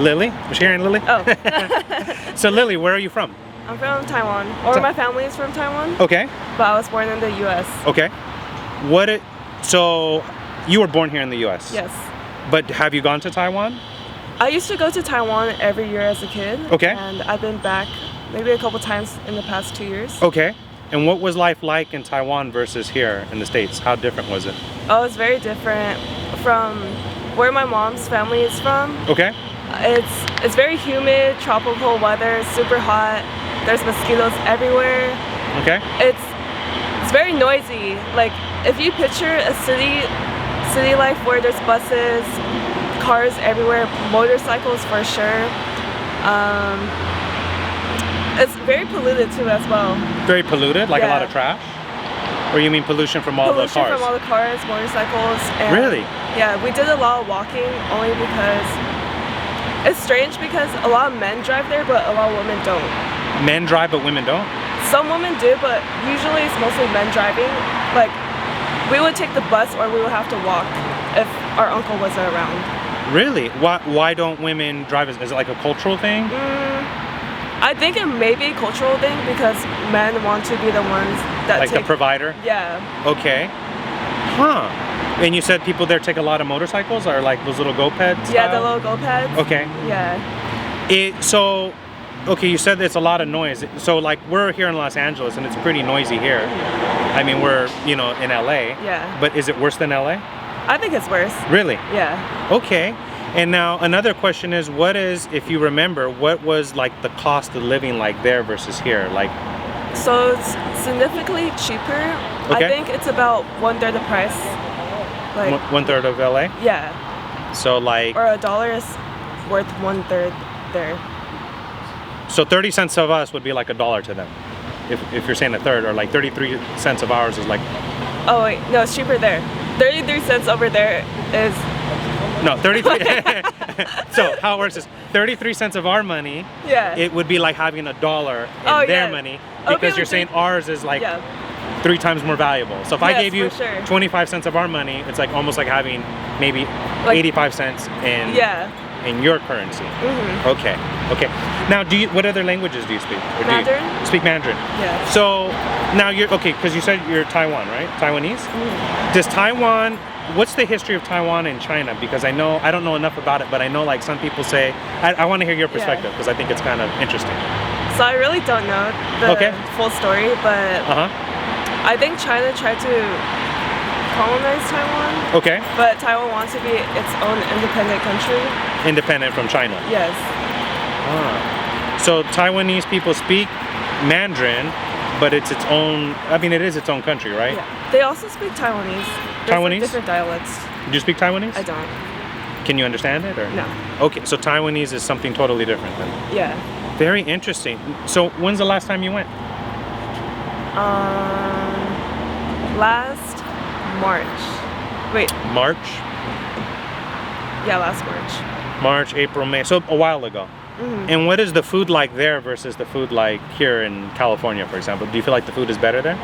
Lily? Was she hearing Lily? Oh. So Lily, where are you from? I'm from Taiwan, or my family is from Taiwan. Okay. But I was born in the U.S. Okay. So you were born here in the U.S.? Yes. But have you gone to Taiwan? I used to go to Taiwan every year as a kid. Okay. And I've been back maybe a couple times in the past 2 years. Okay. And what was life like in Taiwan versus here in the States? How different was it? Oh, it's very different from where my mom's family is from. Okay. It's very humid, tropical weather, super hot. There's mosquitoes everywhere. Okay. It's very noisy. Like if you picture a city life where there's buses, cars everywhere, motorcycles for sure. It's very polluted too as well. Very polluted, like a lot of trash? Or you mean pollution from all the cars? Pollution from all the cars, motorcycles. And really? Yeah, we did a lot of walking only because it's strange because a lot of men drive there, but a lot of women don't. Men drive, but women don't? Some women do, but usually it's mostly men driving. Like, we would take the bus or we would have to walk if our uncle wasn't around. Really? Why don't women drive? Is it like a cultural thing? I think it may be a cultural thing because men want to be the ones that like the provider? Yeah. Okay. Huh. And you said people there take a lot of motorcycles or like those little go-peds? Yeah, the little go-peds. Okay. Yeah. Okay, you said it's a lot of noise. So like we're here in Los Angeles and it's pretty noisy here. I mean, we're, in LA. Yeah. But is it worse than LA? I think it's worse. Really? Yeah. Okay. And now another question is, if you remember, what was like the cost of living like there versus here? Like, so it's significantly cheaper. Okay. I think it's about 1/3 the price. Like 1/3 of LA? Yeah. So like, or $1 is worth 1/3 there. So 30 cents of us would be like $1 to them. If you're saying a third, or like 33 cents of ours is like. Oh wait, no, it's cheaper there. 33 cents over there is. No, 33. So how it works is 33 cents of our money. Yeah. It would be like having $1 in their money, because you're saying ours is like 3 times more valuable. So if I gave you 25 cents of our money, it's like almost like having maybe like 85 cents in your currency. Okay. Now, what other languages do you speak? Mandarin. Do you speak Mandarin? Yeah. So now you're okay, because you said you're Taiwan, right? Taiwanese. Does Taiwan? What's the history of Taiwan and China? Because I don't know enough about it, but I know like some people say. I want to hear your perspective because I think it's kind of interesting. So I really don't know the full story, but I think China tried to colonize Taiwan. Okay. But Taiwan wants to be its own independent country. Independent from China. Yes. So Taiwanese people speak Mandarin, but it's its own. I mean, it is its own country, right? Yeah. They also speak Taiwanese. Taiwanese? Different dialects. Do you speak Taiwanese? I don't. Can you understand it or? No. Okay, so Taiwanese is something totally different then. Yeah. Very interesting. So when's the last time you went? Last March. Wait. March? Yeah, last March. March, April, May. So a while ago. And what is the food like there versus the food like here in California, for example? Do you feel like the food is better there?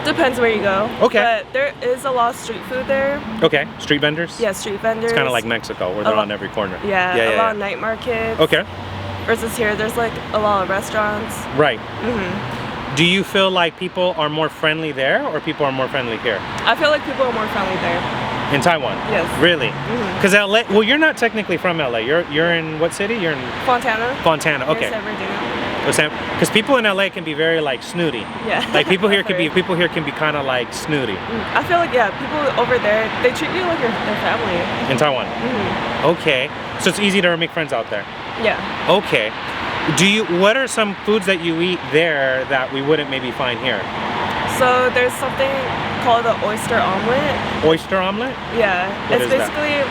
Depends where you go. Okay. But there is a lot of street food there. Okay. Street vendors? Yeah, street vendors. It's kind of like Mexico, where they're on every corner. Yeah, a lot of night markets. Okay. Versus here, there's like a lot of restaurants. Right. Do you feel like people are more friendly there, or people are more friendly here? I feel like people are more friendly there. In Taiwan? Yes. Really? Because LA, well, you're not technically from LA. You're in what city? You're in Fontana. Fontana, okay. Because people in LA can be very like snooty. Yeah. Like people here can be kind of like snooty. I feel like people over there, they treat you like their family. In Taiwan? Okay. So it's easy to make friends out there? Yeah. Okay. What are some foods that you eat there that we wouldn't maybe find here? So there's something called the oyster omelet. Oyster omelet? Yeah. What it's basically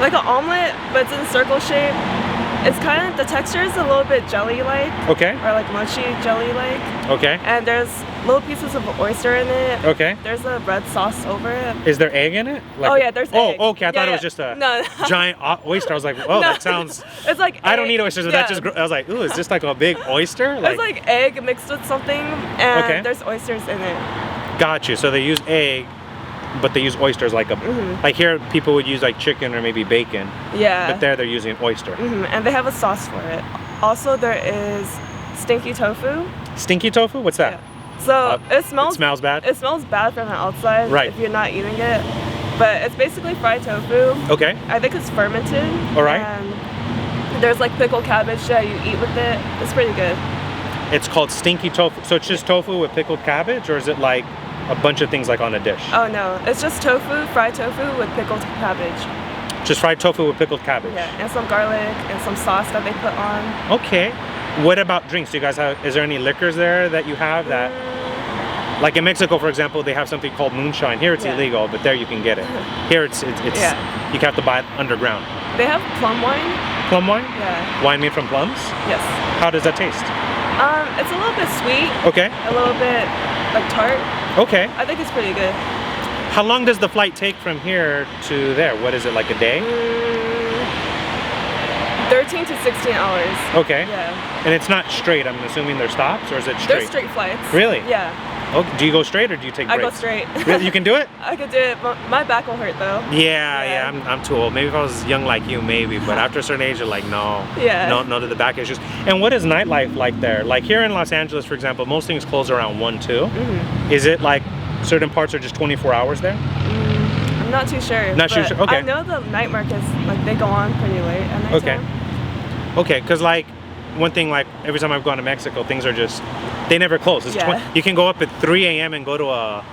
like an omelet, but it's in a circle shape. It's kind of, the texture is a little bit jelly-like. Okay. Or like munchy jelly-like. Okay. And there's little pieces of oyster in it. Okay. There's a red sauce over it. Is there egg in it? Like there's egg. Oh, okay. I thought it was just a giant oyster. I was like, oh, that sounds. It's like egg. I don't eat oysters, but that just. I was like, ooh, is this like a big oyster? It's like egg mixed with something, and there's oysters in it. Got you. So they use egg but they use oysters like a like here people would use like chicken or maybe bacon. Yeah. But there they're using an oyster. And they have a sauce for it. Also, there is stinky tofu. Stinky tofu? What's that? Yeah. So it smells bad? It smells bad from the outside if you're not eating it. But it's basically fried tofu. Okay. I think it's fermented. All right. And there's like pickled cabbage that you eat with it. It's pretty good. It's called stinky tofu. So it's just tofu with pickled cabbage, or is it like a bunch of things like on a dish? Oh no, it's just tofu, fried tofu with pickled cabbage. Just fried tofu with pickled cabbage? Yeah, and some garlic and some sauce that they put on. Okay. What about drinks? Do you guys have, is there any liquors there that you have that, like in Mexico, for example, they have something called moonshine. Here it's illegal, but there you can get it. Here it's you have to buy it underground. They have plum wine. Plum wine? Yeah. Wine made from plums? Yes. How does that taste? It's a little bit sweet. Okay. A little bit like tart. Okay. I think it's pretty good. How long does the flight take from here to there? What is it, like a day? 13 to 16 hours. Okay. Yeah. And it's not straight, I'm assuming there's stops, or is it straight? They're straight flights. Really? Yeah. Oh, do you go straight or do you take breaks? I go straight. Really? You can do it? I could do it, but my back will hurt though. Yeah, I'm too old. Maybe if I was young like you, maybe, but after a certain age, you're like, no. Yeah. No to the back issues. And what is nightlife like there? Like here in Los Angeles, for example, most things close around 1, 2. Is it like certain parts are just 24 hours there? I'm not too sure. Not too sure, okay. I know the night markets, like they go on pretty late at night time. Okay, because like one thing, like every time I've gone to Mexico, things are just, they never close. It's you can go up at 3 a.m. and go to a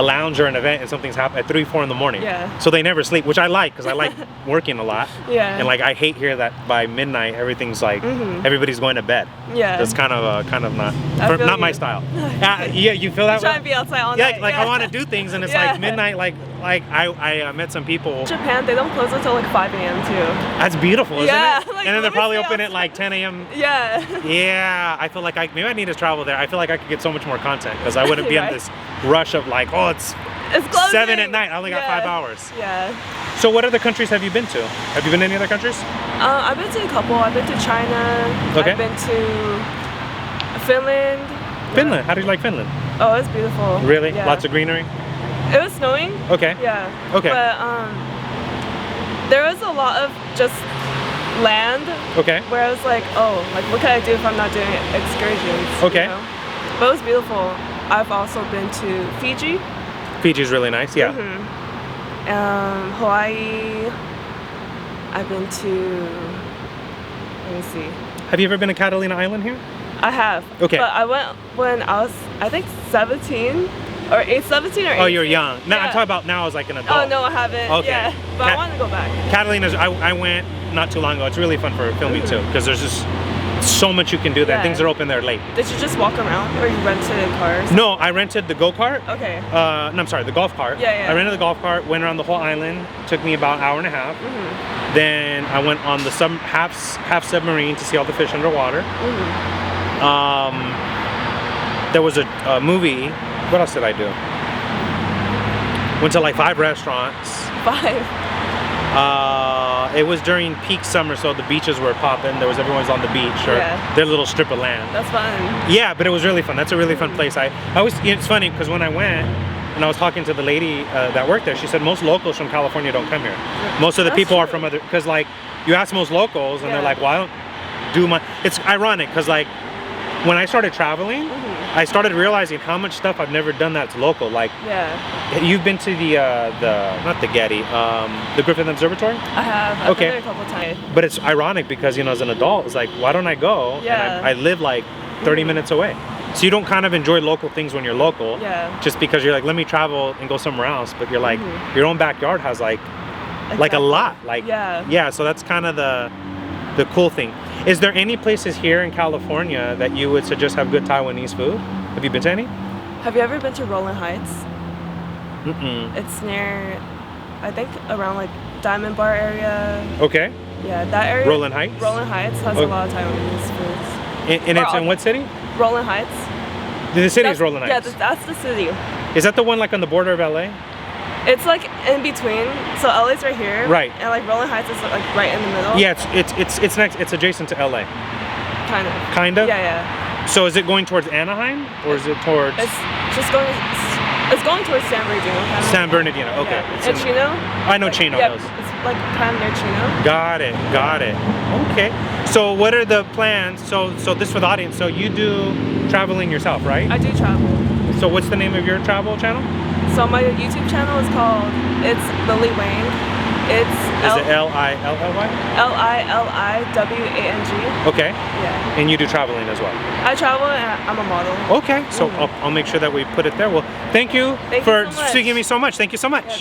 lounge or an event and something's happened at 3, 4 in the morning. Yeah. So they never sleep, which I like because I like working a lot. Yeah. And like I hate here that by midnight everything's like everybody's going to bed. Yeah. That's kind of not my style. Yeah, you feel that way? Trying to be outside all night. Yeah, like I want to do things and it's like midnight. Like I met some people. Japan, they don't close until like 5 a.m. too. That's beautiful, isn't it? Like, and then they're probably open at like 10 a.m. Yeah. Yeah, I feel like maybe I need to travel there. I feel like I could get so much more content because I wouldn't be in this rush of like, oh, it's closing. 7 at night. I only got 5 hours. Yeah. So what other countries have you been to? Have you been to any other countries? I've been to a couple. I've been to China. Okay. I've been to Finland. Finland. How do you like Finland? Oh, it's beautiful. Really? Yeah. Lots of greenery? It was snowing. Okay. Yeah. Okay. But there was a lot of just land. Okay. Where I was like, oh, like what can I do if I'm not doing excursions? Okay. You know? But it was beautiful. I've also been to Fiji. Fiji's really nice. Yeah. Hawaii. I've been to. Let me see. Have you ever been to Catalina Island here? I have. Okay. But I went when I was, I think 17 or 17 or 18. Oh, you're young. No, I'm talking about now as like an adult. Oh no, I haven't. Okay. Yeah, but I want to go back. Catalina's, I went not too long ago. It's really fun for filming too because there's just so much you can do there. Yeah. Things are open there late. Did you just walk around or you rented cars? No, I rented the go-kart. Okay. No, I'm sorry, the golf cart. Yeah. I rented the golf cart, went around the whole island. Took me about an hour and a half. Then I went on the half submarine to see all the fish underwater. There was a movie. What else did I do? Went to like 5 restaurants. 5? It was during peak summer, so the beaches were popping. Everyone was on the beach or their little strip of land. That's fun. Yeah, but it was really fun. That's a really fun place. It's funny because when I went and I was talking to the lady that worked there, she said most locals from California don't come here. Most of the people are from other, because like you ask most locals and they're like, well, I don't do much. It's ironic because like when I started traveling, I started realizing how much stuff I've never done that's local. Like, you've been to the not the Getty, the Griffith Observatory? I have. I've been there a couple times. But it's ironic because, you know, as an adult, it's like, why don't I go? Yeah. And I live like 30 minutes away. So you don't kind of enjoy local things when you're local. Yeah. Just because you're like, let me travel and go somewhere else. But you're like, your own backyard has like a lot. Like, yeah. So that's kind of the cool thing. Is there any places here in California that you would suggest have good Taiwanese food? Have you been to any? Have you ever been to Rolling Heights? It's near, I think around like Diamond Bar area. Okay. Yeah, that area. Rolling Heights? Rolling Heights has a lot of Taiwanese foods. And it's in what city? Rolling Heights. The city is Rolling Heights? Yeah, that's the city. Is that the one like on the border of LA? It's like in between. So LA's right here. Right. And like Rolling Heights is like right in the middle. Yeah, it's next. It's adjacent to LA. Kind of. Kind of. Yeah. So is it going towards Anaheim or is it towards? It's just going It's going towards San Bernardino. Kind of. San Bernardino. Okay. Yeah. And Chino? I know Chino. Yeah, it's like kind of near Chino. Got it. Got it. Okay. So what are the plans? So this for the audience. So you do traveling yourself, right? I do travel. So what's the name of your travel channel? So my YouTube channel is called It's Lily Wang. It's Is it Lilly? Lilliwang. Okay. Yeah. And you do traveling as well? I travel and I'm a model. Okay. So I'll make sure that we put it there. Well, thank you for speaking to me so much. Thank you so much. Yeah,